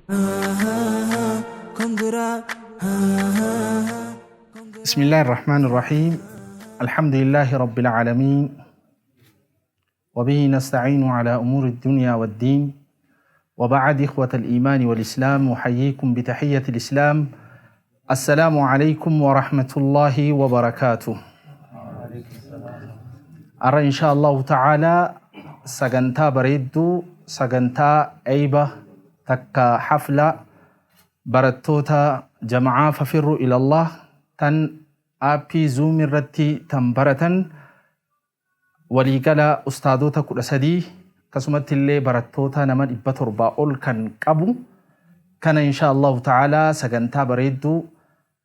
بسم الله الرحمن الرحيم. الحمد لله رب العالمين، وبه نستعين على أمور الدنيا والدين، وبعد إخوة الإيمان والإسلام أحييكم بتحية الإسلام. السلام عليكم ورحمة الله وبركاته. أرى إن شاء الله تعالى سجنتا بريدو سجنتا أيبة تكا حفلة برتوتا جماعة ففروا إلى الله تن آبي زوم الرتي تنبرتن وليقلا أستاذوتا كل سدي كسمت اللي برتوتا نمد إبتر باول كان قبو كان إن شاء الله تعالى سجنتا بريدو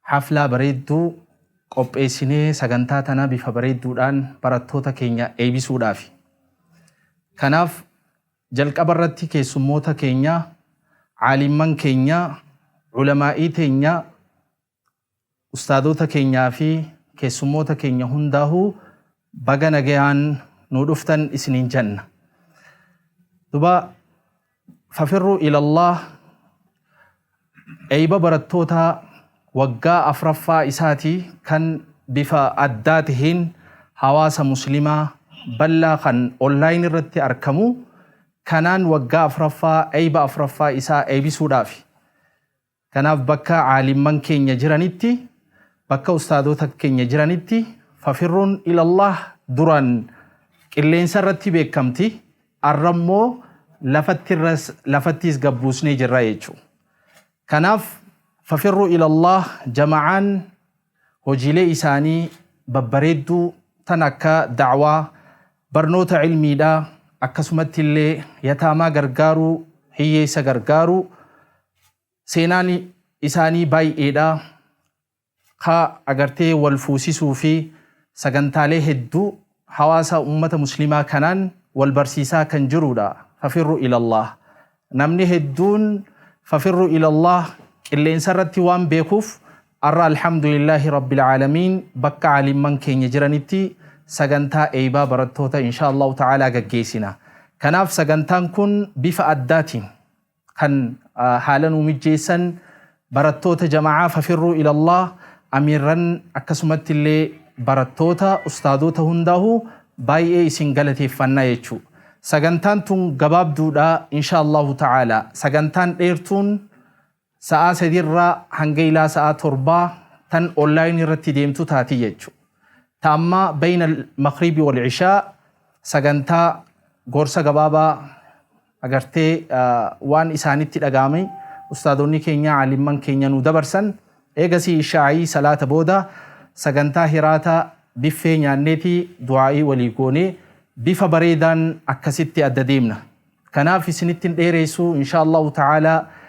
حفلة بريدو qopheessine sagantaa tana bifa bareedduudhaan barattoota keenya eebisuudhaafi. Kanaaf jalqaba irratti keessummoota keenya, caalimman keenya, ulamaa'ii teenya, ustaadota keenyaa fi keessummoota keenya hundaahuu baga nagayaan nu dhuftan isiniin jenna. Duba fafirru ilallah eeyba barattoota waggaa afraffaa isaatii kan bifa addaa taheen hawaasa muslimaa bal'aa kan online irratti argamu kanaan waggaa afraffaa eeyba afraffaa isaa eebisuudhaafi. Kanaaf bakka caalimman keenya jiranitti, bakka ustaadota keenya jiranitti fafirruun ilallah duraan qilleensa irratti beekamti, arrammoo lafattis gabbuusnee jirra jechuudha. Kanaaf ففروا إلى الله جماعان وجيلي إساني ببريدو تنكا دعوة برنوت علمي دا أكسمت اللي يتاما غرغارو هي سغرغارو سيناني إساني باي إيدا خا أغرتي والفوسي صوفي سغنتالي هدو حواسا أمة مسلمة كانان والبرسيسا كان جرودا ففروا إلى الله نمني هدون ففروا إلى الله اللي انسرت وان بيكوف أرى الحمد لله رب العالمين بكى علمان كين يجرانيتي سجنتا ايبا برتوتا إن شاء الله تعالى جيسنا كناف سجنتان كن بفأدات كان حالا ومجيسا برتوتا جماعة ففروا إلى الله أميرا أكسمت اللي برتوتا أستاذوتا هنداه باي سنجلتي فنا يجو سجنتان تون قباب دودا إن شاء الله تعالى سجنتان إيرتون sa'a sadirra hanga ilaa sa'a torbaa tan online irratti deemtu taati jechuudha. Ta'amma bayna al-maghribi wal-ishaa sagantaa gorsa gabaabaa agartee waan isaanitti dhagaame ustaadonni keenya, caalimman keenya nu dabarsan eegasii ishaa'ii salaata booda sagantaa hiraata biffee nyaanneeti du'aa'ii walii goonee bifa bareedaan akkasitti adda deemna. Kanaaf isinittiin dheereessu inshaallahu ta'aalaa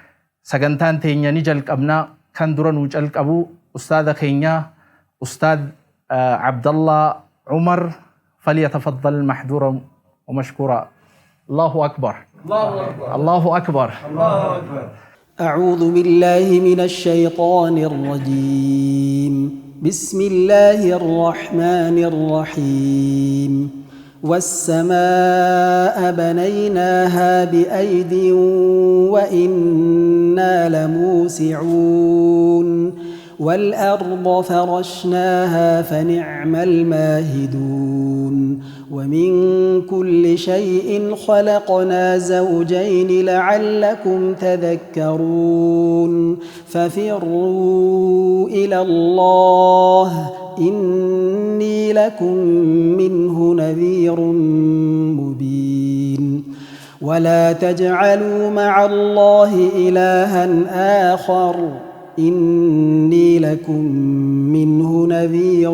سجنتان تينيا نجل قبنا كان دران وجل قبو أستاذ كينيا أستاذ عبد الله عمر فليتفضل محذورا ومشكورا. الله أكبر. الله أكبر. الله أكبر. الله أكبر. أعوذ بالله من الشيطان الرجيم. بسم الله الرحمن الرحيم. والسماء بنيناها بأيد وإنا لموسعون والأرض فرشناها فنعم الماهدون ومن كل شيء خلقنا زوجين لعلكم تذكرون ففروا إلى الله إني لكم منه نذير مبين ولا تجعلوا مع الله إلها آخر إني لكم منه نذير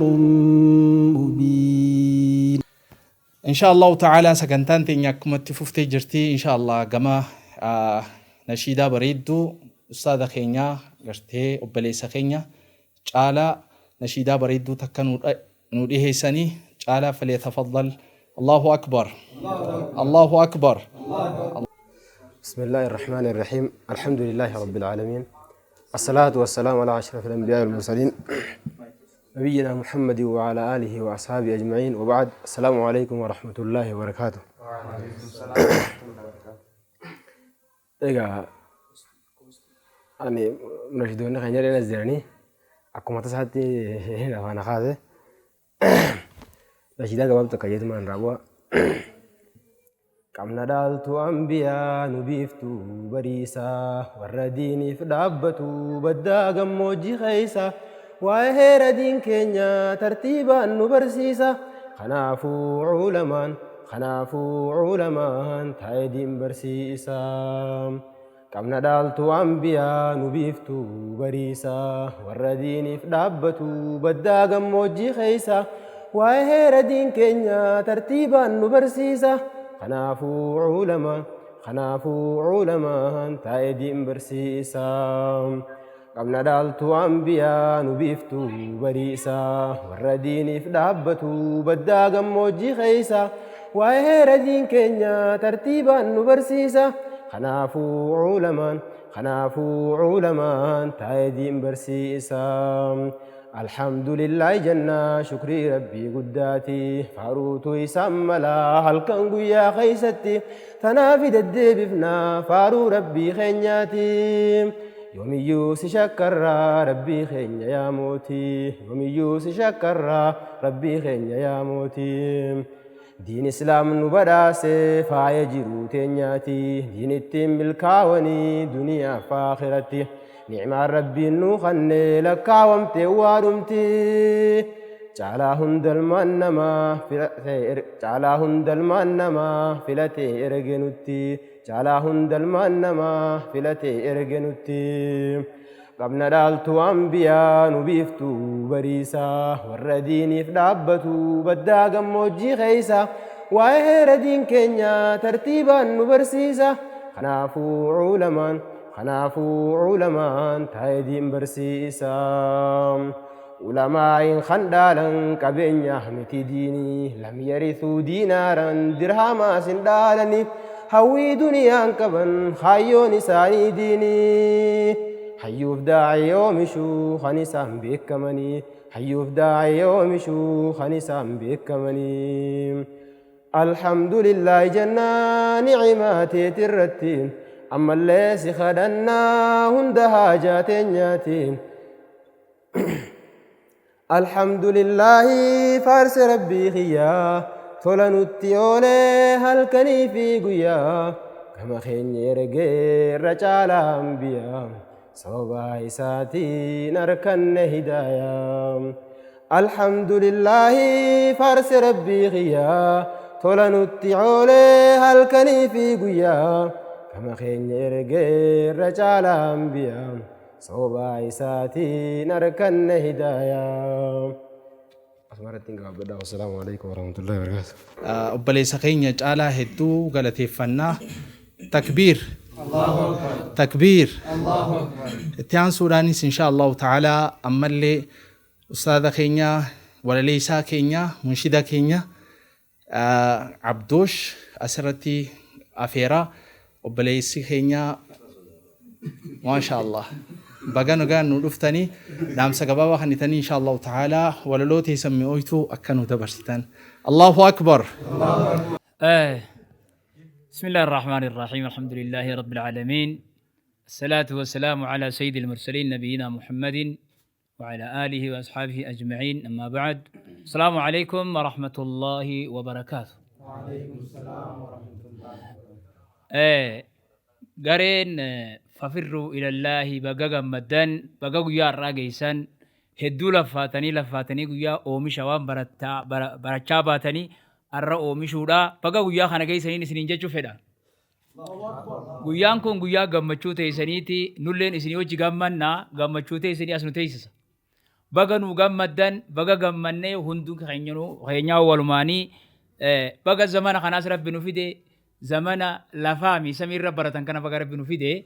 مبين. إن شاء الله تعالى سكنتان تنياكم التفوفتي جرتي إن شاء الله كما نشيدا بريدو أستاذ خينيا جرتي أبليس خينيا تعالى نشيدا بريدو تكنو نوديه سني تعالى فليتفضل. الله أكبر. الله أكبر. بسم الله الرحمن الرحيم. الحمد لله رب العالمين، الصلاة والسلام على أشرف الأنبياء والمرسلين نبينا محمد وعلى آله وأصحابه أجمعين، وبعد. السلام عليكم ورحمة الله وبركاته. ani munashidoonni keenya dheeras jiranii akkuma tasaatti lafaan kaase nashidaa gabaabtu akka jeetumaan irraa bu'a. Qabna dhaaltu ambiyaa nu biiftu bariisaa warra diiniif dhaabbatu baddaa gammoojjii keeysa waa'ee heera diin keenya tartiibaan nu barsiisa. Kanaafuu ulamaan taa'ee diin barsiisa. Qabna dhaaltu ambiyaa nu biiftu bariisaa warra diiniif dhaabbatu baddaa gammoojjii keeysa waa'ee heera diin keenya tartiibaan nu barsiisa. Kanaafuu ulamaan taa'ee diin barsiisa. Qabna dhaaltu ambiyaa nu biiftu bariisaa warra diiniif dhaabbatu baddaa gammoojjii keeysa waa'ee heera diin keenya tartiibaan nu barsiisa. Kanaafuu ulamaan taa'ee diin barsiisa. Alhamdulillah jannaa shukrii rabbii guddaati faaruutu isaan malaa halkan guyyaa keeysatti tanaafi deddeebifnaa faaruu rabbii keenyaati. Yoomiyyuu si shakkarraa rabbii keenya yaa mootii yoomiyyuu si shakkarraa rabbii keenya yaa mootii. Diin islaam nu badhaase faaya jiruu teenyaati diin ittiin milkaawanii duniyaa fi aaxiratti ni'maan rabbiin nu kanne lakkaawamtee waa dhumti. Caalaa hundalmaan namaa filatee erge nutti caalaa hundalmaan namaa filatee erge nutti. Qabna dhaaltu ambiyaa nu biiftu bariisaa warra diiniif dhaabbatu baddaa gammoojjii keeysa waa'ee heera diin keenya tartiibaan nu barsiisa. Kanaafuu ulamaan taa'ee diin barsiisa. Ulamaa'iin kan dhaalan qabeenya miti diinii lam yarithuu diinaaran dirhamaas hin dhaalani hawwii duniyaan qaban hayyoon isaanii diinii. Hayyuuf daa'ii oomishuu kan isaan beekamanii. Alhamdulillah jannaa ni'imaa teeti irratti ammallee si kadhannaa hunda haajaa teenyaatiin. Alhamdulillahi faarsi rabbii kiyyaa tola nutti oolee halkanii fi guyyaa gama keenya ergee irra caalaa ambiyaa sababa isaatiin arkanne hidaayaa. Alhamdulillahi faarsi rabbii kiyyaa tola nutti oolee halkanii fi guyyaa gama keenya ergee irra caalaa ambiyaa sababa isaatiin arkanne hidaayaa. Assalaamu alaikum warahmatullahi wabarakatuh. Obboleessa keenya caalaa hedduu galateeffannaa. Takbiir. Takbiir. Itti aansuudhaanis insha Allahu ta'aalaa ammallee ustaada keenya walaleessaa keenya munshida keenya Abdoosh asirratti afeeraa obboleessi keenya maasha Allah baga nagaan nu dhuftanii dhaamsa gabaabaa kanitanii insha Allahu ta'aalaa walaloo teessan mi'ooytuu akka nu dabarsitan. Allahu akbar. بسم الله الرحمن الرحيم الحمد لله رب العالمين الصلاة والسلام على سيد المرسلين نبينا محمد وعلى آله وأصحابه أجمعين أما بعد السلام عليكم ورحمة الله وبركاته. وعليكم السلام ورحمة الله وبركاته. قرين ففروا إلى الله بقى مدن بقى قيا راقيسان هدو لفاتني قيا أومي شوان برتشاباتني arra oomishuudha baga guyyaa kana geessanii isiniin jechuu fedha. Guyyaan kun guyyaa gammachuu teessaniiti nulleen isinii wajji gammannaa gammachuu teessanii as nu teessisa. Baga nu gammaddan baga gammannee hunduu keenyaa walumaanii baga zamana kanaas rabbi nu fide zamana lafaami samiirra baratan kana baga rabbi nu fide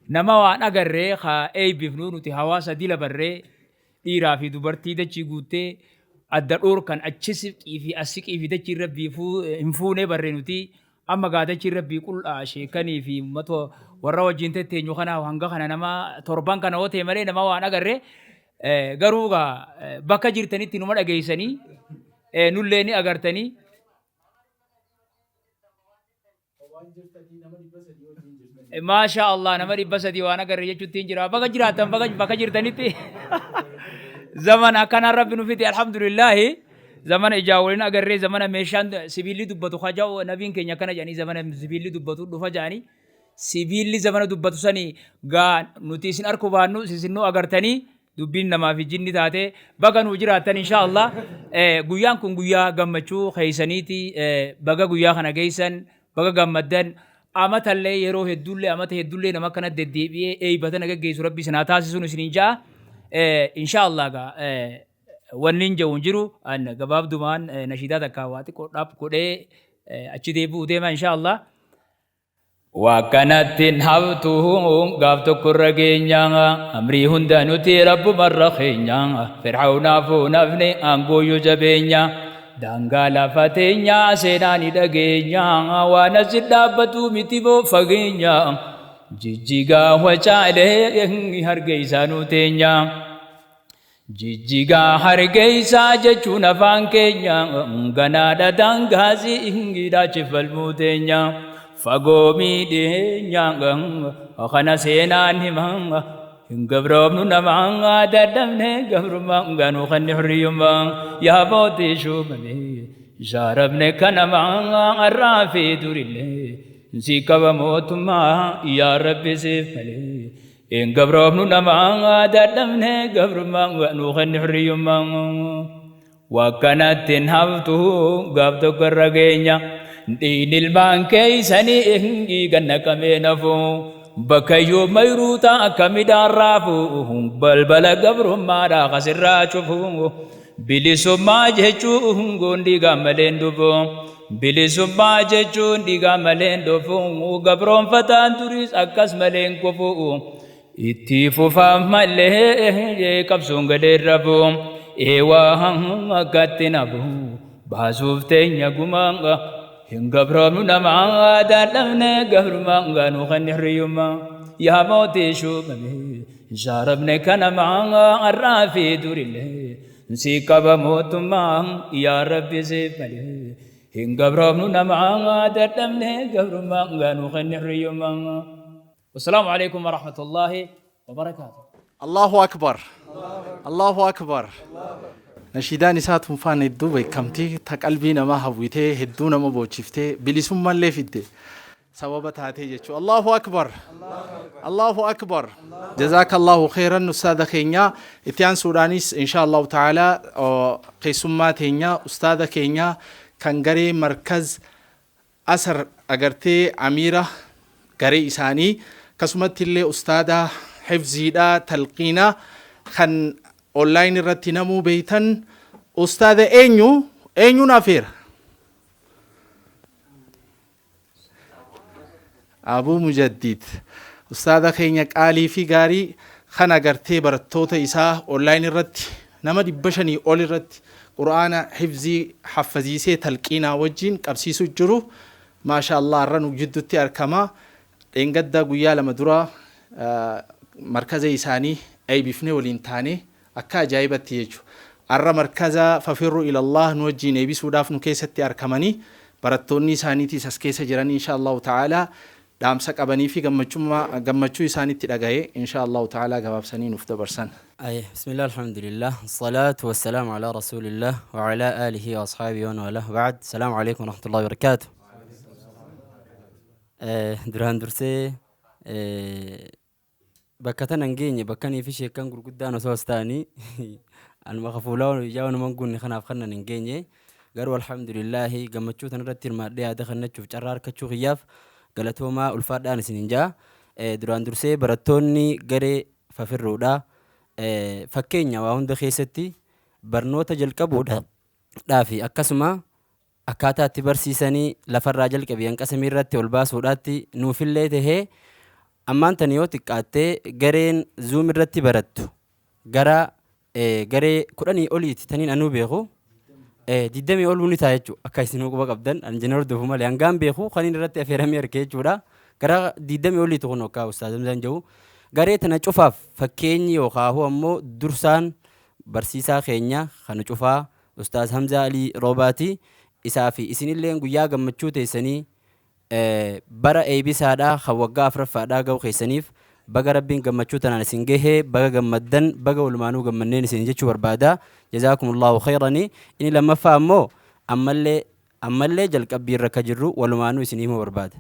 nama waan agarree haa eebbifnu nuti hawaasa dila barree dhiiraa fi dubartii dachii guuttee adda dhorkan achisiqii fi asiqii fi dachii rabbii hin fuunee barree nuti amma gaa dachii rabbii qul'aa sheekanii fi uummata warra wajjin tetteenyu kana hanga kana nama torban kana hootee malee nama waan agarree garuu gaa bakka jirtanitti numa dhageessanii nullee ni agartanii. ما شاء الله nama dhibba sadii waan agarre jechuutti hin jira bakka jiraatan bakka jirtanitti zaman akkana rabbi nu fiti alhamdulillahi zamana ijaa waliin agarree zamana meeshaan sibiilli dubbatu hajaa nabiin keenya akkana jedhanii zamana sibiilli dubbatu dhufa jedhanii sibiilli zamana dubbatu sanii gaa nuti isin arku baannu isinuu agartanii dubbiin namaa fi jinni taate baga nu jiraatan inshaallah guyyaan kun guyyaa gammachuu keeysaniiti baga guyyaa kana geeysan baga gammaddan amatallee yeroo heddullee nama kana deddeebi'ee eeybatan gaggeessu rabbi isin haa taasisuun isiniin ja'a inshaallah gaa wanni hin jiru jiru an gabaabdumaan nashiidaa takkaa waa xiqqoo dhaab godhee achi deebi'uu deema inshaallah Wakanatin haftu gaaf tokkorra keenya amrii hunda nuti rabbumarra keenya fir'aunaafu nafni angooyyuu jabeenya daangaa lafa teenya seenaani dhageenya waan asi dhaabbatu miti boo fageenya jijjigaa wacaalee hargeysaa nu teenya jijjigaa hargeysaa jechuun afaan keenya ganaadha daangaasi hidhaachifalmuu teenya Fagomi dinyang akana senan himang gabrom nu namang dadamne gabrumang ganu kan huriyumang ya boti shumane jarabne kanamang arafi durille zikabamotuma ya rabbi sifale gabrom nu namang dadamne gabrumang ganu kan huriyumang wakanatin haftu gabto karagenya Dinil bangkay sani hingi ganna kami nafu bakayo mayruta kami darafu balbala gabrum mara kasirra chufu bilisumma jechu gondi gamalen dufu bilisumma jechu ndi gamalen dufu gabrum fatan turis akas malen kufu itti fufa male kapsun gaderafu ewa akatinabu basuf tenya gumanga Gabram nama dadamne gabram ganu kan riyuma ya moti shumane jarabne kanama arafi durille sikaba motuma ya rabbi sifale gabram nama dadamne gabram ganu kan riyuma wassalamu alaikum warahmatullahi wabarakatuh Allahu akbar Allahu akbar Nashiidaan isaa tunfaan hedduu beekamtii ta qalbii namaa hawwitee hedduu nama boochiftee bilisummallee fidde sababa taatee jechuudha. Allahu akbar Allahu akbar Jazaakallahu khairan ustaada keenya itti aansuudhaanis inshaallahu ta'ala keessummaa teenya ustaada keenya kan garee markaz asar agartee amiira garee isaanii akkasumatti illee ustaada hifziidhaa talqiinaa kan online irratti namuu beeytan ustaada eenyu nafeera Abu Mujaddid ustaada keenya qaalii fi gaarii kan agartee barattoota isaa online irratti nama 500 ol irratti quraana hifzii haffazisee talqiinaa wajjin qabsiisu jiru maashaallah arran jiddutti arkama dhengadda guyyaa lama dura markaza isaanii eebifne waliin taane akka ajaa'ibatti jechuudha. Arra markaza fafirru ilallah nu wajjin eebisuudhaaf nu keessatti argamanii barattoonni isaaniitis as keessa jiran inshaallahu ta'ala dhaamsa qabanii fi gammachuu isaaniitti dhaga'ee inshaallahu ta'ala gabaabsanii nuuf dabarsan. Bismillah alhamdulillah salatu wassalamu ala rasulillah wa ala alihi wa ashabihi wa wala ba'd. Assalamu alaykum wa rahmatullahi wa barakatuh. Duraan dursee bakka tan hangeenye bakkanii fi sheekan gurguddaan osoo astaanii anuma kafuulaa yaa naman gunni kanaaf kannan hin geenye garuu alhamdulillahi gammachuu tan irratti hirmaadhee yaada kannachuuf carraa harkachuu kiyyaaf galatoomaa ulfaadhaan isinin jaa duraan dursee barattoonni garee fafirruudha fakkeenya waa hunda keessatti barnoota jalqabuudhaafi akkasuma akkaataa itti barsiisanii lafarraa jalqabii hanqasamii irratti ol baasuudhaatti nuufillee tahee ammaan tan yoo xiqqaattee gareen zuum irratti barattu gara garee 10 oliiti taniin anuu beeku 20 ol ni ta'a jechuudha akka isin quba qabdan anjina hordofu malee hangaan beeku kaniin irratti affeeramee arkee jechuudha gara 20 oliiti kun akka ustaazamsaan jiru garee tana cufaaf fakkeenyi yookaan ammoo dursaan barsiisaa keenya kana cufaa ustaaz Hamza Ali Roobaati isaa fi isinillee guyyaa gammachuu teessanii bara eebisaadhaa kan waggaa afuraffaadhaa ga'u keessaniif baga rabbiin gammachuu tanaan isin gahee baga gammaddan baga walumaanuu gammanneen isin jechuu barbaada. Jazaakumullahu khayranii. Inni lammaffaa ammoo ammallee jalqabbii irra ka jirru walumaanuu isin himuu barbaada.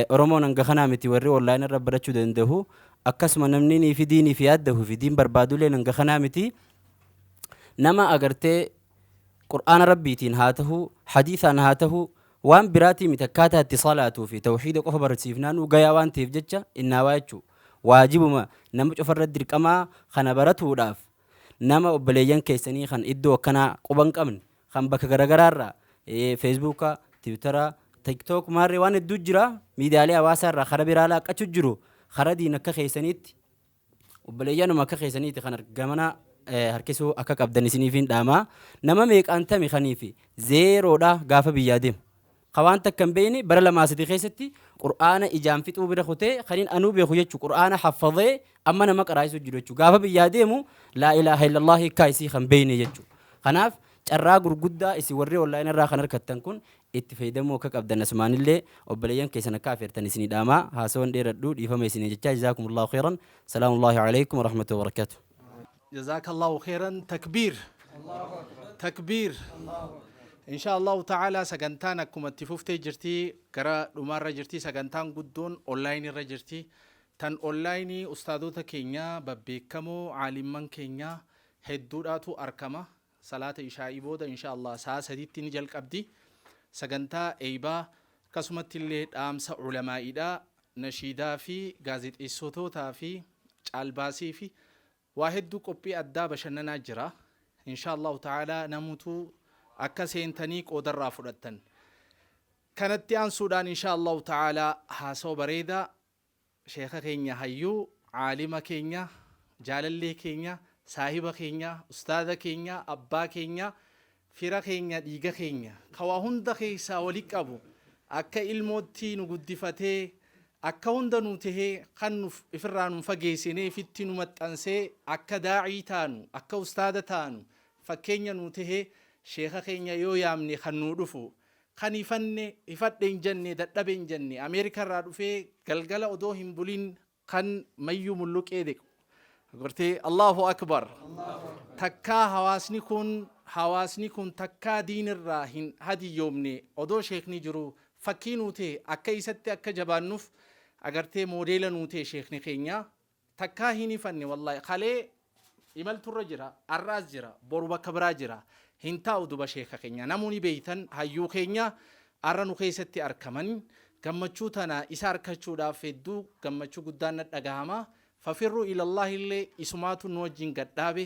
Oromoon hanga kanaa miti warri online irra barachuu danda'u akkasuma namni nii fi diinii fi yaaddahu fi diin barbaadulee hanga kanaa miti nama agartee qur'aana rabbiitiin haa tahu hadiisaan haa tahu waan biraatii miti akkaataa itti salaatuu fi tawxiida qofa barsiifnaan gayaa waan ta'eef jecha innaawaa jechuu waajibuma nama cufarra dirqamaa kana baratuudhaaf nama obboleeyyan keessanii kan iddoo akkanaa quban qabne kan bakka garagaraarraa feesbuuka tiwutaraa tiktok maarree waan hedduu jira miidiyaalee hawaasaa irraa kara biraa laaqqachuu jiru kara diin akka keessaniitti obboleeyyanuma akka keessaniitti kan argamana harkisuu akka qabdan isiniifin dhaamaa nama meeqaan tami kaniifi zeeroodha gaafa biyyaa deemu waan takka hin beeyne bara lamaa sadii keessatti qur'aana ijaan fixuu bira kutee kaniin anuu beeku jechuu qur'aana haffadhee amma nama qaraasuu jiru jechuu gaafa biyyaa deemu laa ilaaha illallah hiikkaa isii kan beeyne jechuu. Kanaaf carraa gurguddaa isin warri online irraa kan harkattan kun itti fayyadamuu akka qabdan asumaanillee obboleeyyan keessan akka afeertan isinii dhaamaa haasawan dheeradhuu dhiifama isinii jechaa jazaakumullahu khairan salaamullahi alaikum warahmatullahi wabarakatuh. Jazaakallahu khairan takbiir. إن شاء الله تعالى سجنتان أكمل تفوفتي جرتي كرا دمارة جرتي سجنتان قدون أونلاين رجرتي تن أونلايني أستاذوتا كينيا ببيكمو عالمان كينيا هدوراتو أركما صلاة إشاء بودا إن شاء الله ساعة سديد تنجل قبدي سجنتا إيبا كسمت اللي أمس علماء إدا نشيدا في غازيت إسوتو تافي الباسي في واحد دو كوبي أدا بشننا جرا إن شاء الله تعالى نموتو akka seentanii qoodarraa fudhattan kanatti aansuudhaan insha allahu ta'ala haasoo bareeda sheeka keenya hayyuu caalima keenya jaalallee keenya saahiba keenya ustaada keenya abbaa keenya fira keenya dhiiga keenya kawaa hunda keessaa wali qabu akka ilmootti nu guddifatee akka hunda nu tahee kan ifirraa nu fageessinee fitti nu maxxansee akka daa'ii taanu akka ustaada taanu fakkeenya nu tahee sheeka keenya yoo yaamne kan nu dhufu kan ifadhe hin jenne dadhabe hin jenne ameerika irraa dhufee galgala odoo hin bulin kan mayyuu mulluqee deequ gortee allahu akbar takkaa hawaasni kun takkaa diinirraa hin hadiyyoomne odoo sheekni jiru fakkii nu ta'e akka isatti akka jabaannuuf agartee moodeela nu ta'e sheekni keenya takkaa hin ifanne wallahi kalee imalturra jira arraas jira boru bakka biraa jira hinta uduba sheeka keenya namuni beeytan hayyuu keenya arra nu keessatti arkaman gammachuu tana isa arkachuudhaaf hedduu gammachuu guddaan dhagahama fafirru ilallahi illee isumaatu nu wajjin gadhaabe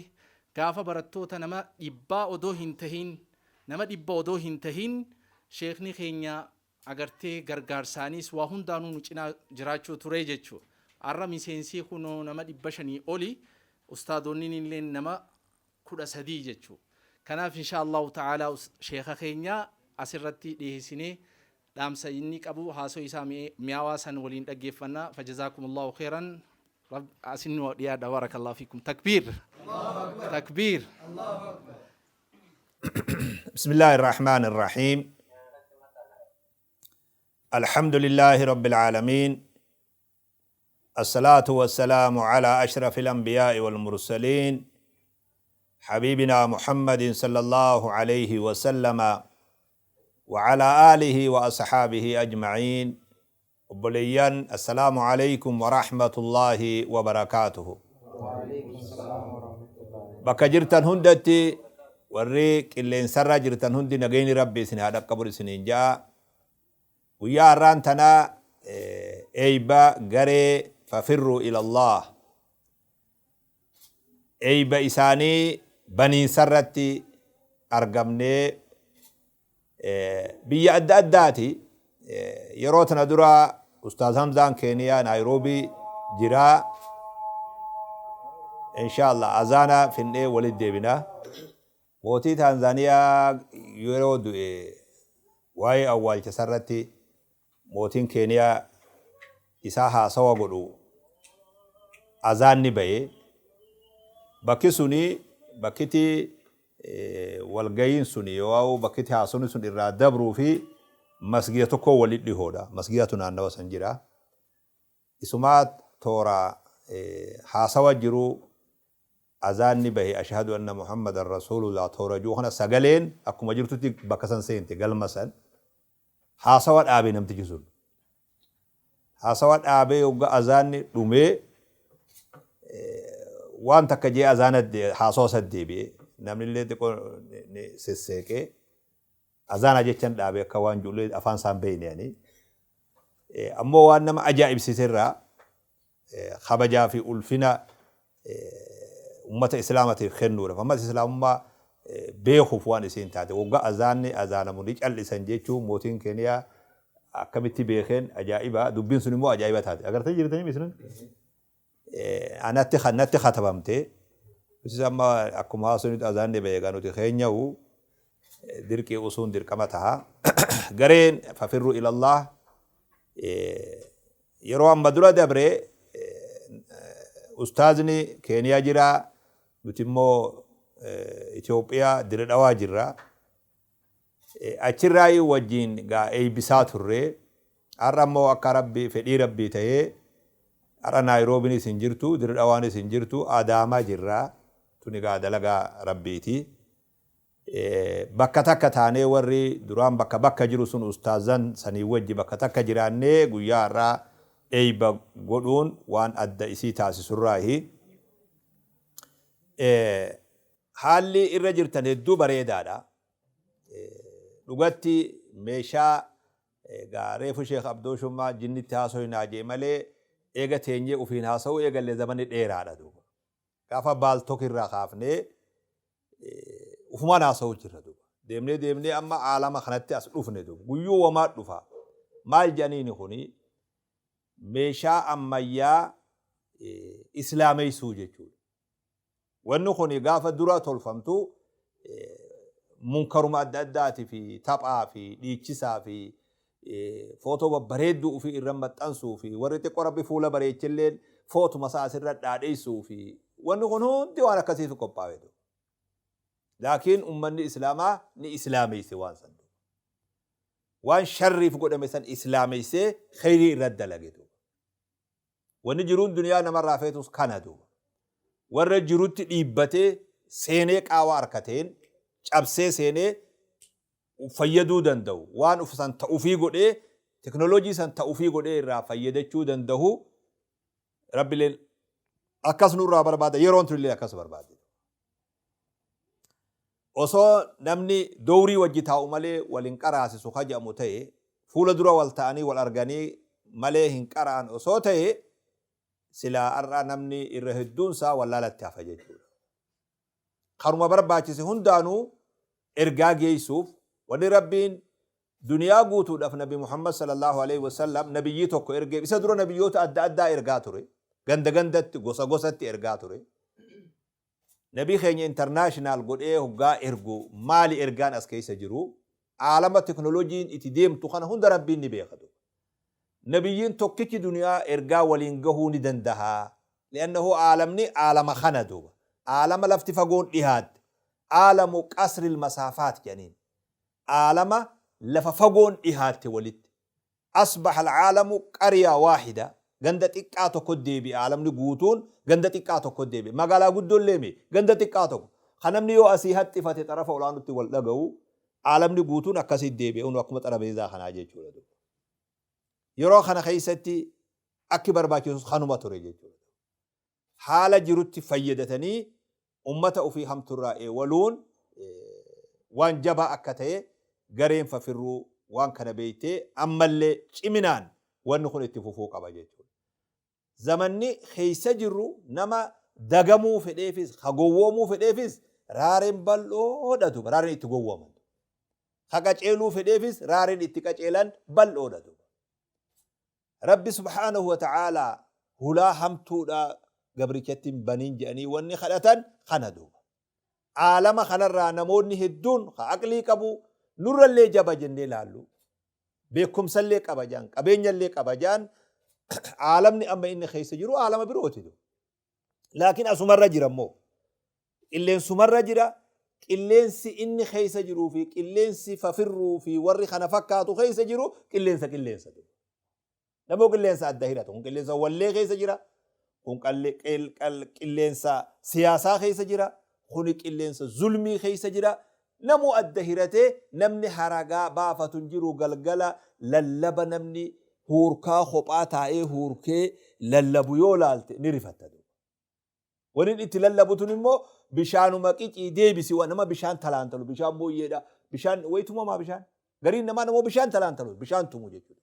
gaafa barattoota nama dhibba odoo hin tahin sheekni keenya agartee gargaarsaanis waa hundaanuu nu cinaa jiraachuu ture jechuu arra miseensii kunoo nama 500 oli ustaadonni illee nama 13 jechuu. كناف إن شاء الله تعالى شيخ خينيا أسرتي لهسنة دام سيني أبو هاسو يسامي مياواسن ولين تجيفنا فجزاكم الله خيرا رب أسنو يا بارك الله فيكم تكبير تكبير بسم الله الرحمن الرحيم الحمد لله رب العالمين الصلاة والسلام على أشرف الأنبياء والمرسلين حبيبنا محمد صلى الله عليه وسلم وعلى آله وأصحابه أجمعين وبليان السلام عليكم ورحمة الله وبركاته بك جرتن هندتي وريك اللي انسرى جرتن هندي نغيني ربي سنة هذا قبر سنين جاء ويا رانتنا ايبا غري ففروا إلى الله ايبا إساني بني سرتي أرقمني بيا أداتي يروتنا درا أستاذ همزان كينيا نيروبي جرا إن شاء الله أزانا في الني ولد ديبنا موتي تنزانيا يرود واي أول تسرتي موتين كينيا إساها سوا قلو أزان نبي بكسوني بكتي والجين سني أو بكتي حاسون سن الرادبرو في masgida tokko walit dhihoodha. Masgida naannawa san jira. Isumaa toora haasawa jiru azaanni bahe ashhadu anna Muhammadan Rasulullah toora jiru kana sagaleen akkuma jirtutti bakka san seente galma san haasawa dhaabee namtichi sun. Haasawa dhaabee yogga azaanni dhumee waan takka jee azaana haasawa sad deebi'ee namni illee xiqqoo sesseeqee azaana jechan dhaabee akka waan ijoollee afaan isaan beeyneeni. Ammoo waan nama ajaa'ibsiiserraa kabajaa fi ulfina ummata islaamatiif kennuudhaaf ummata islaamummaa beekuuf waan isiin taate waggaa azaanni azaanamu ni callisan jechuun mootiin Keeniyaa akkamitti beekeen ajaa'iba dubbiin sun immoo ajaa'iba taate agartee jirtanii misirri anatti katabamtee bisis amma akkuma haasonitti azaanni beekaa nuti keenyaa'u dirqii usuun dirqama taha gareen fafirru ilallah yeroo amma dura dabree ustaazni Keeniyaa jira nuti immoo Itoophiyaa Dire Dhawaa jirra. Achirraa wajjin gaa eebbisaa turre har'a immoo akka rabbi fedhii rabbii ta'ee har'a Naayiroobiin isin jirtu Dire Dhawaan isin jirtu Adaamaa jirra tuni gaa dalagaa rabbiiti. Bakka takka taanee warri duraan bakka jiru sun ustaazan sanii wajji bakka takka jiraannee guyyaa har'aa eebba godhuun waan adda isii taasisurraahi. Haalli irra jirtan hedduu bareedaadha. Dhugatti meeshaa reefu Sheekh Abdoo Shummaa jinnitti haasoo hin haajee malee eega teenyee ufiin haasa'u eegallee zamani dheeraadha duuba. Gaafa baaltok irraa kaafnee ufumaan haasa'u jirra duuba. Deemnee amma aalama kanatti as dhufne duuba. Guyyuu wamaa dhufa. Maal jedhaniini kuni meeshaa ammayyaa islaameessuu jechuudha. Wanni kuni gaafa dura tolfamtu munkaruma adda addaatii fi taphaa fi dhiichisaa fi footoo babbareedduu ofii irra maxxansuu fi warri xiqqoo rabbi fuula bareechilleen footuma isaa asirra dhaadheessuu fi wanni kun hundi waan akkasiitu qophaa'eetu. Laakiin ummanni islaamaa ni islaameesse waan san. Waan sharriif godhame san islaameessee khayrii irra dalageetu. Wanni jiruun duniyaa namarraa feetus kana duuba. Warra jirutti dhiibbatee seenee qaawaa harkateen cabsee seenee fayyaduu danda'u waan ufsan ta'ufii godhee teknooloojii san ta'ufii godhee irraa fayyadachuu danda'u rabbileen akkas nurraa barbaada yeroon turillee akkas barbaade. Osoo namni dowrii wajji taa'u malee waliin qaraasisu hajamu ta'e fuula dura wal ta'anii wal arganii malee hin qaraan osoo ta'e silaa har'a namni irra hedduun isaa wallaalatti hafa jechuudha. Karuma barbaachise hundaanuu ergaa geessuuf wanni rabbiin duniyaa guutuudhaaf Nabi Muhammad sallallahu alaihi wasallam nabiyyii tokko ergee isa dura nabiyyoota adda addaa ergaa ture. Ganda gandatti gosa gosatti ergaa ture. Nabii keenya international godhee hoggaa ergu maali ergaan as keessa jiru aalama teknooloojiin itti deemtu kana hunda rabbiin ni beekatu. Nabiyyiin tokkichi duniyaa ergaa waliin gahuu ni danda'a. Li'annahu aalamni aalama kana duuba. Aalama lafti fagoon dhihaatti. Aalamu qasril masaafaat jedhaniin. Aalama lafa fagoon dhihaatti walitti. Asbaha alcaalamu qaryaa waahida. Ganda xiqqaa tokko deebi aalamni guutuun ganda xiqqaa tokko deebi. Magaalaa guddoon leemi ganda xiqqaa tokko. Kanamni yoo asii haxxifate xarafa olaanutti wal dhaga'u aalamni guutuun akkasii deebi'uun akkuma xarabeezaa kanaa jechuudha. Yeroo kana keessatti akki barbaachisus kanuma ture jechuudha. Haala jirutti fayyadatanii ummata ofii hamturraa eewaluun waan jabaa akka ta'e gareen fafirruu waan kana beeytee ammallee ciminaan wanni kun itti fufuu qaba jechuudha. Zamanni keessa jirru nama dagamuu fedheefis hagowwoomuu fedheefis raareen bal'oodha duuba raareen itti gowwooman. Haqaceeluu fedheefis raareen itti qaceelan bal'oodha duuba. Rabbi subhaanahu wa ta'aalaa hulaa hamtuudha gabrichatti baniin jedhanii wanni kadhatan kana duuba. Aalama kanarraa namoonni hedduun aqlii qabu nurrallee jaba jennee laallu. Beekumsallee qabajaan qabeenyallee qabajaan aalamni amma inni keessa jiru aalama birooti. Laakiin asumarra jira immoo qilleensumarra jira qilleensi inni keessa jiruu fi qilleensi fafirruu fi warri kana fakkaatu keessa jiru qilleensa duuba. Namoo qilleensa adda hiratu kun qilleensa wallee keessa jira kun qilleensa siyaasaa keessa jira kun qilleensa zulmii keessa jira. Namoo adda hiratee namni haragaa baafatu jiru galgala lallaba namni huurkaa kophaa taa'ee huurkee lallabu yoo laalte ni rifatta. Waliin itti lallabutun immoo bishaanuma qicii deebisi nama bishaan talaantalu bishaan booyyeedha bishaan wayitumamaa bishaan gariin namaa namoo bishaan talaantalu bishaan tumu jechuudha.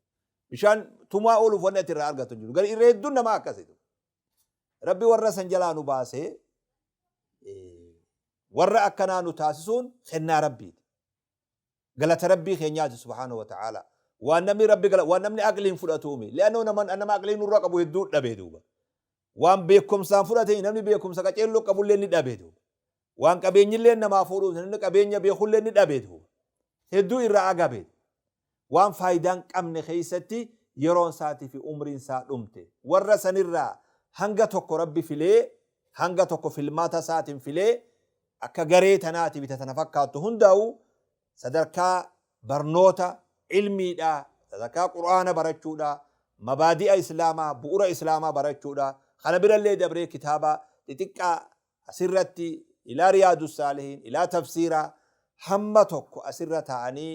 Bishaan tumaa ooluuf wanni ati irraa argatu jiru gari irra hedduun namaa akkasitu. Rabbi warra san jalaa nu baasee warra akkanaa nu taasisuun kennaa rabbiiti. Galata rabbii keenyaati subhaanahu wa ta'ala. Waan namni aqliin fudhatuumi. Le'annoo nama aqliin nurra qabu hedduu dhabee duuba. Waan beekumsaan fudhatee namni beekumsa qaceelloo qabullee ni dhabee duuba. Waan qabeenyillee namaa fuudhuuf namni qabeenya beekullee ni dhabee duuba. Hedduu irraa agabee. Waan faayidaan qabne keessatti yeroon isaatii fi umriin isaa dhumte. Warra sanirraa hanga tokko rabbi filee hanga tokko filmaata isaatiin filee akka garee tanaati bita tana fakkaattu hundaa'u sadarkaa barnoota ilmiidha sadarkaa quraana barachuudha mabaadi'a islaamaa bu'ura islaamaa barachuudha kana birallee dabree kitaaba xixiqqaa asirratti ilaa riyaadu saalihiin ilaa tafsiiraa hamma tokko asirra ta'anii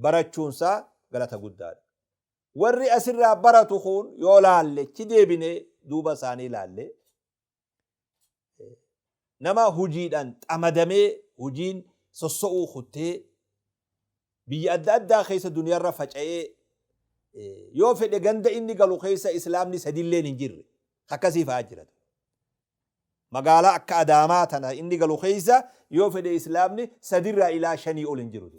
barachuunsaa galata guddaadha. Warri asirraa baratu kun yoo laalle chi deebine duuba isaanii laalle nama hujiidhaan xamadamee hujiin sosso'uu kuttee biyya adda addaa keessa duniyaarra faca'ee yoo fedhe ganda inni galu keessa islaamni sadilleen hin jirre akkasii fa'aa jiratu. Magaalaa akka Adaamaa tana inni galu keessa yoo fedhe islaamni sadirraa ilaa 5 ol hin jiru.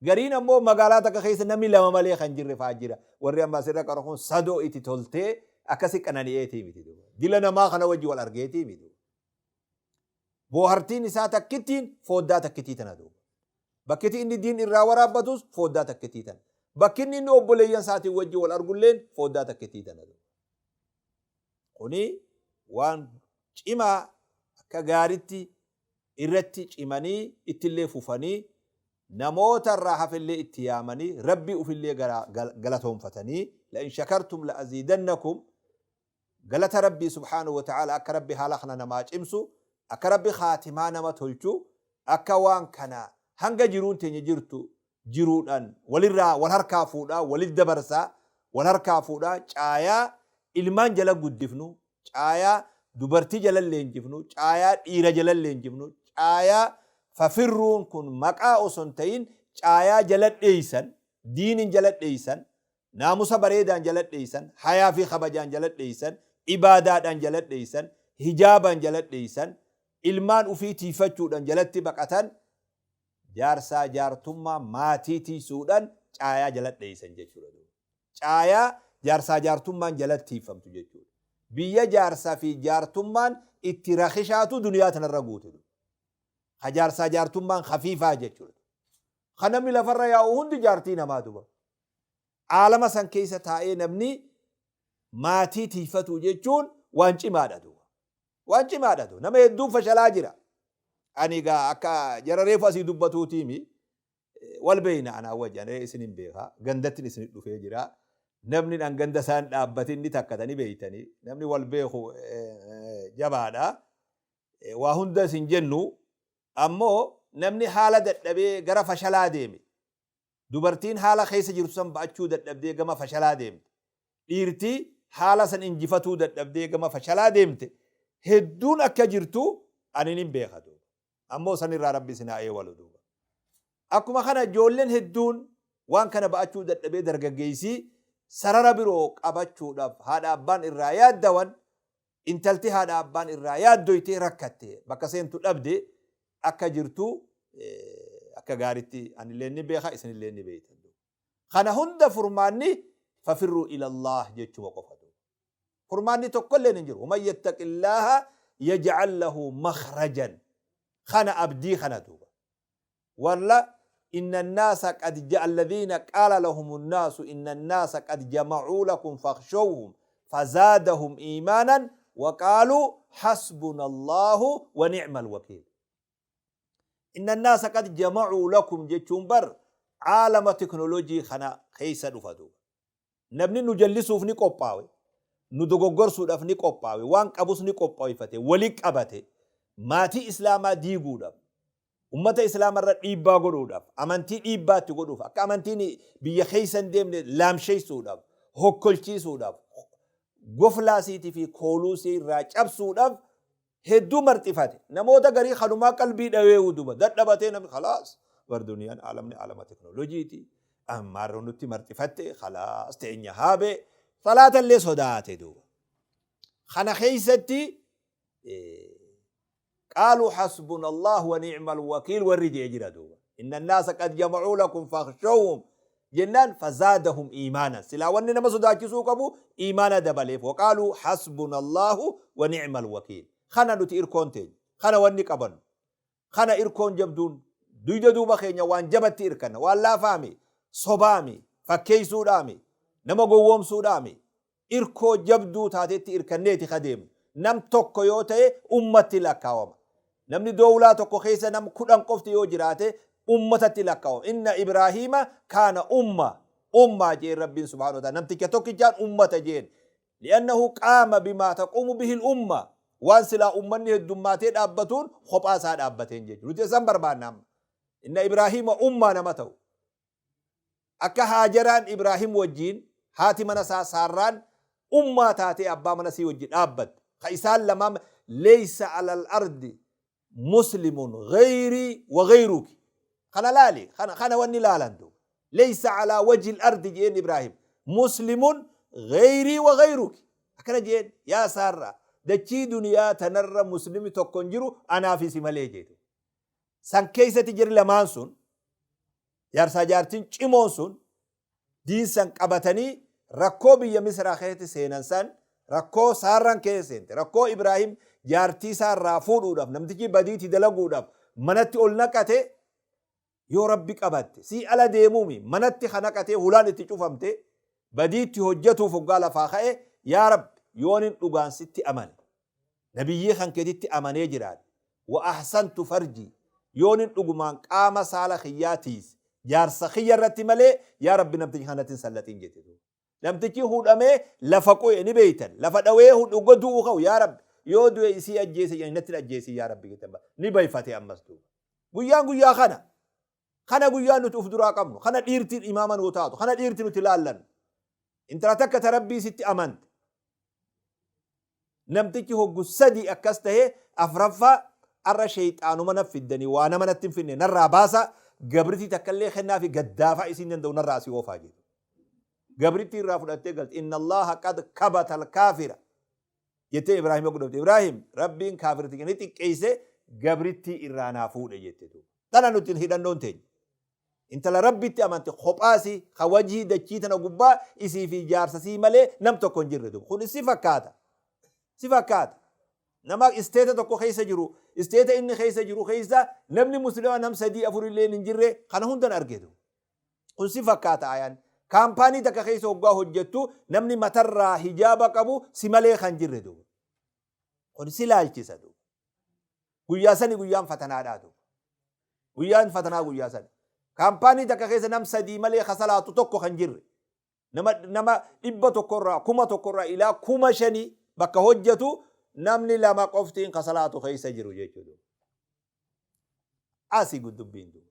Gariin ammoo magaalaa takka keessa namni 2 malee kan jirre fa'aa jira. Warri amma asirra qaru kun sadoo itti toltee akkasii qanani'eetii miti. Dila namaa kana wajji wal argeetii miti. Boohartiin isaa takkittiin fooddaa takkittii tana duuba. Bakki inni diin irraa waraabbatus fooddaa takkittii tana. Bakki inni obboleeyyan isaatiin wajji wal argulleen fooddaa takkittii tana duuba. Kuni waan cimaa akka gaaritti irratti cimanii ittillee fufanii namoota irraa hafillee itti yaamanii rabbii ufillee galatoonfatanii la'in shakartum la'aziidannakum galata rabbii subhaanahu wa ta'ala akka rabbi haala kana namaa cimsu akka rabbi khaatimaa nama tolchu akka waan kana hanga jiruun teenya jirtu jiruudhaan walirraa wal harkaa fuudhaa walit dabarsaa wal harkaa fuudhaa caayaa ilmaan jala guddifnu caayaa dubartii jala leenjifnu caayaa dhiira jala leenjifnu caayaa fafirruun kun maqaa osoo hin ta'in caayaa jala dheeysan diinin jala dheeysan naamusa bareedaan jala dheeysan hayaa fi kabajaan jala dheeysan ibaadaadhaan jala dheeysan hijaabaan jala dheeysan ilmaan ufii tiifachuudhaan jalatti baqatan jaarsaa jaartummaa maatii tiisuudhaan caayaa jala dheeysan jechuudha. Caayaa jaarsaa jaartummaan jalatti tiifamtu jechuudha. Biyya jaarsaa fi jaartummaan itti rakishaatu duniyaa tanarra guutu. Ha jaarsaa jaartummaan khafiifaa jechuudha. Kan namni lafarra yaa'u hundi jaartii namaa duba. Aalama san keessa taa'ee namni maatii tiifatu jechuun waan cimaadha duba. Waan cimaadha duba. Nama hedduun fashalaa jira. Ani egaa akka jara reefu asii dubbatuutiimi wal beeyna anaa wajjin isin hin beekaa gandattiin isin dhufee jira. Namni dhan ganda isaan dhaabbatinni takkatanii beeytanii namni wal beeku jabaadha. Waa hunda isin jennu ammoo namni haala dadhabee gara fashalaa deeme. Dubartiin haala keessa jirtu san ba'achuu dadhabdee gama fashalaa deemte. Dhiirtii haala san injifatuu dadhabdee gama fashalaa deemte. Hedduun akka jirtu ani hin beekatu. Ammoo sanirraa rabbi isin haa eewalu duuba. Akkuma kana ijoolleen hedduun waan kana ba'achuu dadhabee dargaggeessii sarara biroo qabachuudhaaf haadha abbaan irraa yaaddawan intalti haadha abbaan irraa yaaddoytee rakkatte bakka seentu dhabde akka jirtu akka gaaritti anillee ni beeka isinillee ni beektan. Kana hunda furmaanni fafirru ilallah jechuma qofatu. Furmaanni tokkollee hin jiru. Man yattaqillaha yaj'al lahu makhrajan. Kana abdii kana duuba. Walla إن الناس قد جاء الذين قال لهم الناس إن الناس قد جمعوا لكم فاخشوهم فزادهم إيمانا وقالوا حسبنا الله ونعم الوكيل. إن الناس قد جمعوا لكم جتشون بر عالم تكنولوجي خنا خيسا دفدو نبني نجلسوا في نقباوي ندوغورسو داف نقباوي وان قبوس نقباوي فتي وليك أباتي ماتي إسلاما ديغو داف أمة إسلام الرد إيبا قدو داف أمانتي إيبا تقدو فاك أمانتيني بيا خيسا ديم لامشي سوداف هكولشي سوداف غفلاسيتي في كولوسي راجب سوداف هدو مرتفاتي نمودا غري خلوما قلبي دويو دوبا ددبتي نم خلاص وردنيا عالمني عالم تكنولوجيتي أمارو نتي مرتفاتي خلاص تينيا هابي صلاة اللي صداتي دوبا خنا خيستي قالوا حسبنا الله ونعم الوكيل والرجع جردوا إن الناس قد جمعوا لكم فاخشوهم جنان فزادهم إيمانا سلا وننا مسوداكي سوكبو إيمانا دبليف وقالوا حسبنا الله ونعم الوكيل خنا نتي إركون تين خنا وني قبن خنا إركون جبدون دويدا دوبا خينيا وان جبت إركنا والله فامي صبامي فكي سودامي نما قووم سودامي إركو جبدو تاتي إركنيتي خديم نم توكو يوتي أمتي لكاوما نمني دولة توكو خيسا نم كودان قفتي يو جراته أمتي لكاوما إن إبراهيم كان أمة جين رب سبحانه وتعالى نمتي كتوكي جان أمة جين لأنه قام بما تقوم به الأمة وانسلا أمني الدماتين أبتون خباسات أبتين جين لتي سنبر بانام إن إبراهيم أمة نمتو أكا هاجران إبراهيم وجين هاتي منسا ساران أمة تاتي أبا منسي وجين أبت خيسان لمام ليس على الأرض مسلم غيري وغيرك خنا لالي خنا وني لالاندو ليس على وجه الأرض جين إبراهيم مسلم غيري وغيرك أكنا جين يا سارة دچي دنيا تنر مسلم تكونجرو أنا في سمالي جيتو سان كيسة تجري لمانسون يارسا جارتين چمونسون دين سان قبطني ركو بيا مصر خيتي سينانسان ركو ساران كيسنت ركو إبراهيم جارتي سار رافودوداف نمتجي بديتي دلقوداف منتي أولنكته يو ربي قبط سي على ديمومي منتي خنقته هولان تشوفمته بديتي هجتو فقال فاخه يا رب يونين لغان ستي أمان نبيي خنكتي أماني جراد وأحسنت فرجي يونين لغمان قام سال خياتيس جارس خيار رتمالي يا رب نمتجي خانتين سلتين جتدو نمتجي هودامي لفقو يعني بيتن لفدويه هودو خو يا رب يودو يسي أجيسي يعني نتل أجيسي يا رب كتبا نباي فاتي أمستو غيان خنا غيان نتوفدرا قمنو خنا ديرتين إماما وطاطو خنا ديرتين نتلالن انت راتك تربي ستي أمانت نمتجي هو قصدي أكسته أفرفا أرى شيطانو من في الدني وانا من التنفني نرى باسا قبرتي تكلي خنا في قدافة إسين دو نرى سيو فاجد قبرتي رافضتي قلت إن الله قد كبت الكافر يتي إبراهيم يقول إبراهيم ربين كافرتي نتي كيسة قبرتي إرانا فود يتي تنا نتين هيدان نونتين انت لربي تأمنت خباسي خواجه دكيتنا قبا إسي في جارسسي ملي نمتو كنجردو خون صفاكات نما استيتا تكو خيسا جرو استيتا إني خيسا جرو خيسا نمني مسلمان نم سدي أفور اللي ننجره خانا هندن أرقيدو خون صفاكات آيان كامباني تكا خيسا وقا هجتو نمني متر حجابا قبو سمالي خنجردو خون سلالتي سدو قياساني قيام فتنا دادو قيان فتنا قياساني كامباني تكا خيسا نم سدي مالي خسالاتو تكو خنجره نما إبا تكورا كما تكورا إلا كما شني بكا هجتو نمني لما قفتين خسالاتو خيسا جرو جيشو آسي قد دبين دو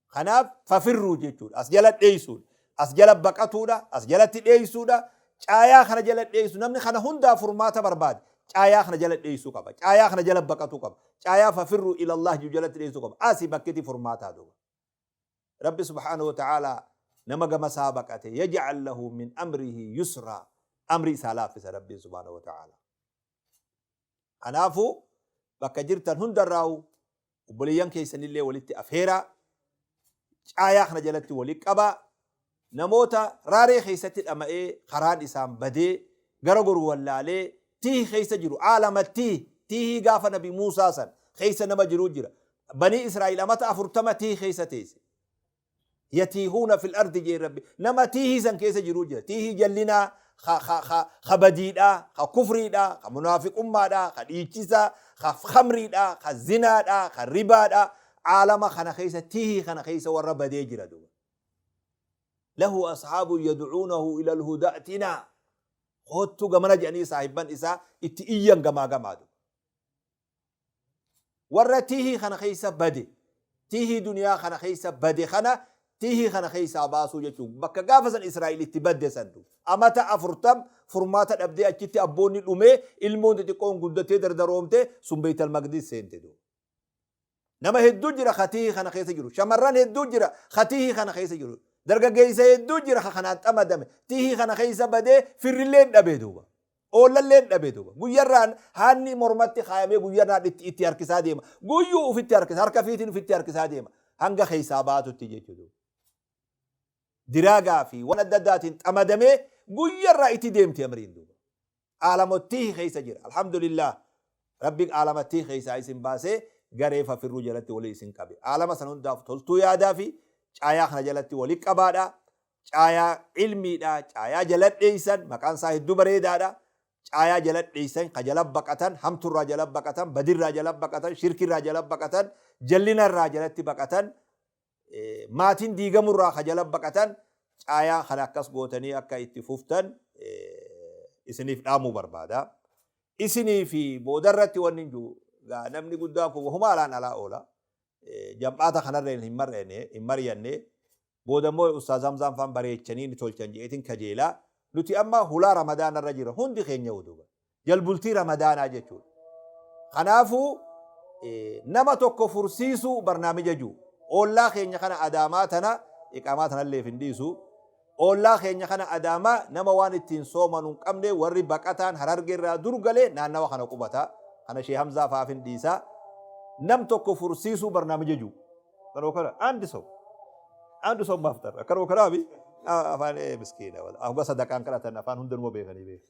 خناف ففرو جيشو أسجلت ديسون أسجلت بقاتودا أسجلت ديسودا چايا خنا جلت ديسو نمني خنا هندا فرماتا برباد چايا خنا جلت ديسو قبا چايا خنا جلت بقاتو قبا چايا ففرو إلى الله جو جلت ديسو قبا آسي بكتي فرماتا دو رب سبحانه وتعالى نمغ مسابقته يجعل له من أمره يسرا أمري سالافس رب سبحانه وتعالى أنافو بكا جرتن هندراو وبليان كيسن اللي ولدت أفيرا آيا خنا جلت وليك أبا نموتا راري خيستي الأمائي خران إسام بدي غرغر واللالي تيه خيس جرو عالم تيه غاف نبي موسى سن خيس نما جرو جرا بني إسرائيل أمتا أفرتما تيه خيس تيس يتيهون في الأرض جي ربي نما تيه سن كيس جرو جرا تيه جلنا خبديدا خكفريدا خمنافق أمدا خديچسا خمريدا خزنادا خربادا عالم خنا خيسة تيه خنا خيسة والرب دي جردو له أصحاب يدعونه إلى الهدى اتنا خدتو قمنا جاني صاحبان إسا اتئيان قما دو ورّا تيه خنا خيسة بدي تيه دنيا خنا خيسة بدي خنا تيه خنا خيسة باسو جتو بكا قافزا إسرائيل اتبدي سندو أما تأفرتم فرماتا أبدي أجتي أبوني الأمي المون تقون قدتي دردرومتي سن بيت المقدس سنتدو نما هدو جرا خطيه خنا خيسة جرو شمران هدو جرا خطيه خنا خيسة جرو درجة جيسة هدو جرا خنات أمدام تيه خنا خيسة بدي في الليل أبدوبا أولا الليل أبدوبا غيران هاني مرمتي خايمة غيران اتيار كساديما غيو في اتيار كس هركا فيتين في اتيار كساديما هنگا خيسة باتو تيجي جدو دراجة في وندداتين أمدام غيران اتي ديمتي أمرين دوبا عالمتيه خيسة جرا الحمد لله ربك عالمتيه خيسة عيسين باسه غريفا في الرجالة ولي سنكابي عالم سنون داف تلتو يادا في چايا خنا جلتي ولي قبادا چايا علمي دا چايا جلت ديسن مكان ساهد دبريدا دا چايا جلت ديسن خجلب بقتن همتر راجلب بقتن بدر راجلب بقتن شرك راجلب بقتن جلنا راجلت بقتن ماتين ديغمر را خجلب بقتن چايا خنا كس غوتني اكا اتفوفتن اسنيف دامو بربادا اسني في بودرتي وننجو namni guddaa kun huma alaan alaa oola jam'aata kanarra hin mari'anne boodammoo ustaaz Hamzaan faan bareechanii ni tolchan jeetiin kajeelaa nuti amma hulaa ramadaanarra jira hundi keenya uduba jalbultii ramadaanaa jechuudha kanaafuu nama tokko fursiisuu barnaamija jiru oollaa keenya kana adaamaa tana iqaamaa tanallee hin dhiisu oollaa keenya kana adaamaa nama waan ittiin soomanuu hin qabne warri baqataan harargeerraa dur galee naannawa kana qubata أنا شيء همزة فافن ديسا نم توكو فرسيسو برنامج جو كانوا كلا عند صوب مفتر كانوا كلامي أفان مسكينة ولا أهو بس دكان كلا تنا فان هندر مو بيغني بيه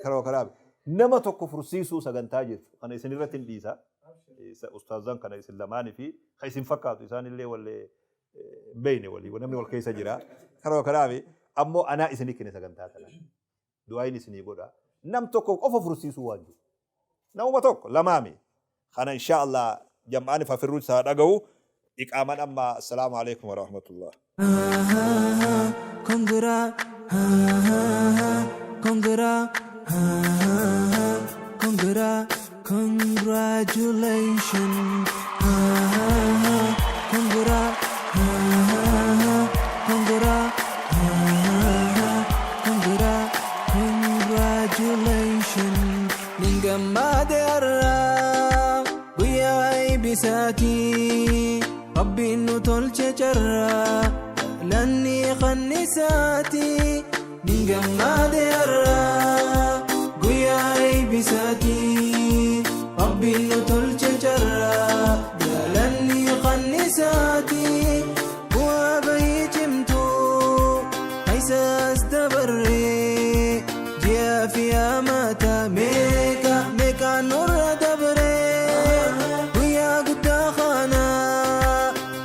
كانوا كلامي نم توكو فرسيسو سجنتاجت أنا إسنيرتين ديسا أستاذان كان إسلاماني في خيسين فكاتو إسان اللي ولا بيني ولي ونمني والكيس جرا كانوا كلامي أمو أنا إسنيكني سجنتاتنا دعائي نسني بودا نم توكو أوف فرسيسو واجو نومتك لمامي خنا إن شاء الله جمعاني ففروج سادقو إقامان أما السلام عليكم ورحمة الله كونغرا كونغرا كونغرا congratulations كونغرا كونغرا كونغرا congratulations نينغما ديرا وياي بساتي ربي انو تولچرا لاني خنساتي نينغما ديرا وياي بساتي ربي انو تولچرا لاني خنساتي وبيتمتو ايساس دبري جيا في اماتا ميكا نور دبري ويا قد خانا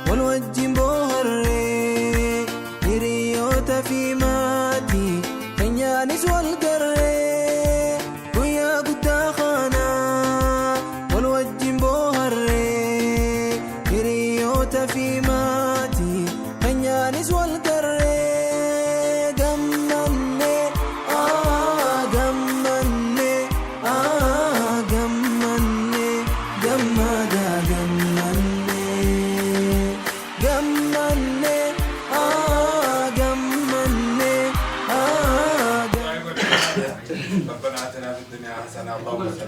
والوجه بوهري نريوتا في ماتي كنيا نسوى القري ويا قد خانا والوجه بوهري نريوتا في ماتي كنيا نسوى القري اللهم صل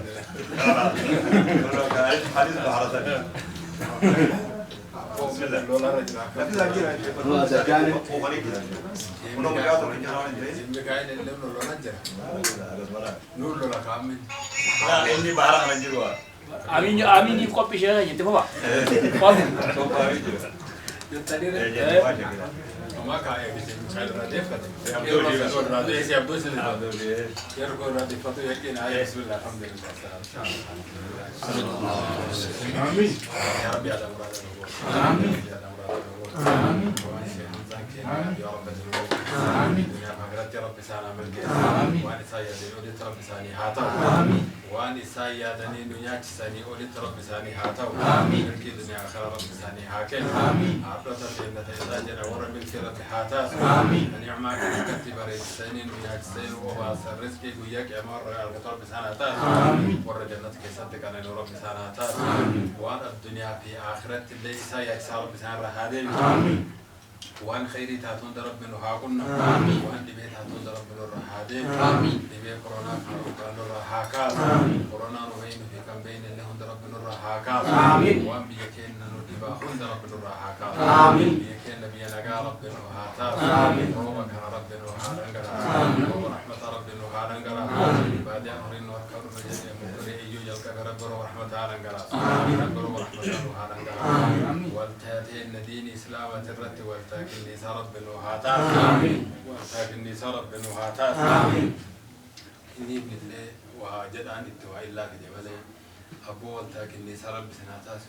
على بسم الله آمين آمين يقف بشيء ينتبه ما كاي بيشيل راديف كده يابدو راديف يابدو يركو راديف فتو يكين آية بسم الله الحمد لله آمين يا رب يا رب آمين آمين يا رب دنيا فقرت رب سانا ملكي وان سايا دين أولي رب ساني هاتو وان سايا دين نياك ساني أولي رب ساني هاتو ملكي دنيا آخر رب ساني هاكل عبرة جنة إذا جرى ورا ملكي رب حاتاس أن يعماك كتب ريس سنين نياك سين وواس الرزق وياك أمر رب سانا تاس ورا جنة كسنتك أنا رب سانا تاس وان الدنيا في آخرة اللي سايا رب سانا هذه وان خيري تاتون درب منه هاكنا وان دبيت تاتون درب منه الرحادين دبيت كورونا كان الرحاكات كورونا نوين في كم بين اللي هم درب منه الرحاكات وان بيكين ندبا هم درب منه الرحاكات بيكين نبي نجا رب منه هاتات هو كان رب منه هارنجرا هو رحمة رب منه هارنجرا بعد أمرين وكر مجد مكري أيو يلك رب ورحمة هارنجرا رب ورحمة هارنجرا والتاتين ندين إسلامة الرت والتاك إني سرب بنوهاتات وأنتاك إني سرب بنوهاتات إني مثل وجد عن التوعي الله كجبلي أبو أنتاك إني سرب بسناتات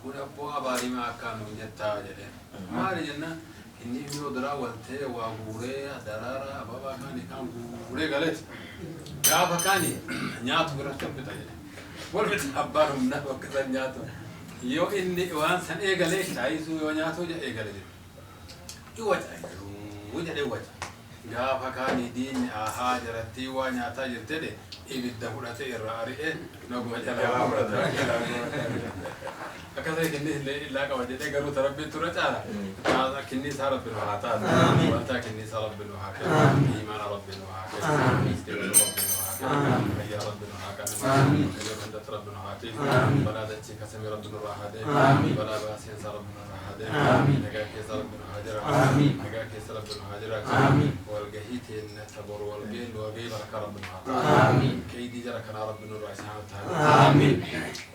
كون أبو أباري ما كانوا جتا جلين ما رجعنا إني ميودرا والتي وغوري درارا أبابا كان غوري قالت يا بكاني نياتو بركب بتاعي ولفت أبارهم نه وكذا نياتو يو إني وان سن إيجالي تعيسو يو نياتو جا إيجالي وجه وجه وجه جاء فكاني دين هاجرتي ونياتا جرتدي إبدا فراتي الراري نقوم جلا أكثر كني إلا كوجد كانوا تربي ترجع هذا كني سارب بالوهاتات وأنت كني سارب بالوهاك إيمان رب بالوهاك استقبال رب بالوهاك يا رب بالوهاك يا من رب بالوهاك ولا دتي كسم رب بالوهاك ولا باسين سارب بالوهاك نجاك سارب بالوهاك نجاك سارب بالوهاك والجهيت التبر والجيل وجيل لك رب بالوهاك كيدي جرك أنا رب بالوهاك سبحانه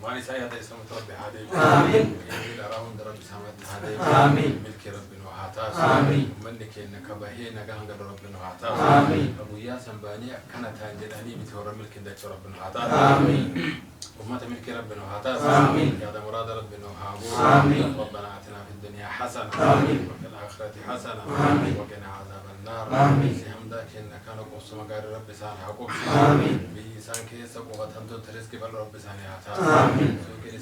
وأنا سايد اسمه ربي هذا آمين. إلى راون درب سامت هذا آمين. ملك ربنا وعطاس آمين. منك إنك بهينا جهنم ربنا وعطاس آمين. أبو ياسم باني كانت هنجراني بتور ملك دك ربنا وعطاس آمين. ومات ملك ربنا وعطاس آمين. هذا مراد ربنا وهابو آمين. ربنا آتنا في الدنيا حسنة آمين. وفي الآخرة حسنة آمين. وقنا عذاب النار آمين. حمدك إنك كانوا قصوا مقار رب سان حقوق آمين. بإنسان كيس قوة أنتم ترزق بل رب سان عطاس آمين.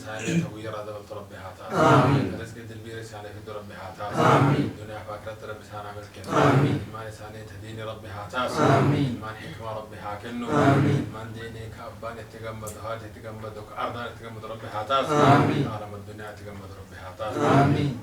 ساني توير هذا ربي عطاس آمين. رزق الدبير ساني في ربي عطاس آمين. دنيا فاكرة ربي سانا ملك آمين. ما ساني تديني ربي عطاس آمين. ما حكمة ربي حاكنو آمين. من ديني كأبان تجمد هذه تجمد أرض تجمد ربي عطاس آمين. عالم الدنيا تجمد ربي عطاس آمين.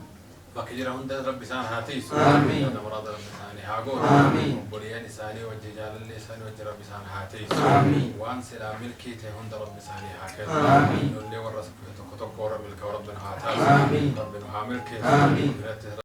بكير هند ربي سان هاتيس آمين. هذا مراد ربي ساني هاجور آمين. بريان ساني وججال اللسان وجه ربي سان هاتيس آمين. وان سلام ملكي تهند ربي ساني هاكل آمين. اللي ورث كتب كورة ملك ربنا هاتاس آمين. ربنا هاملك آمين.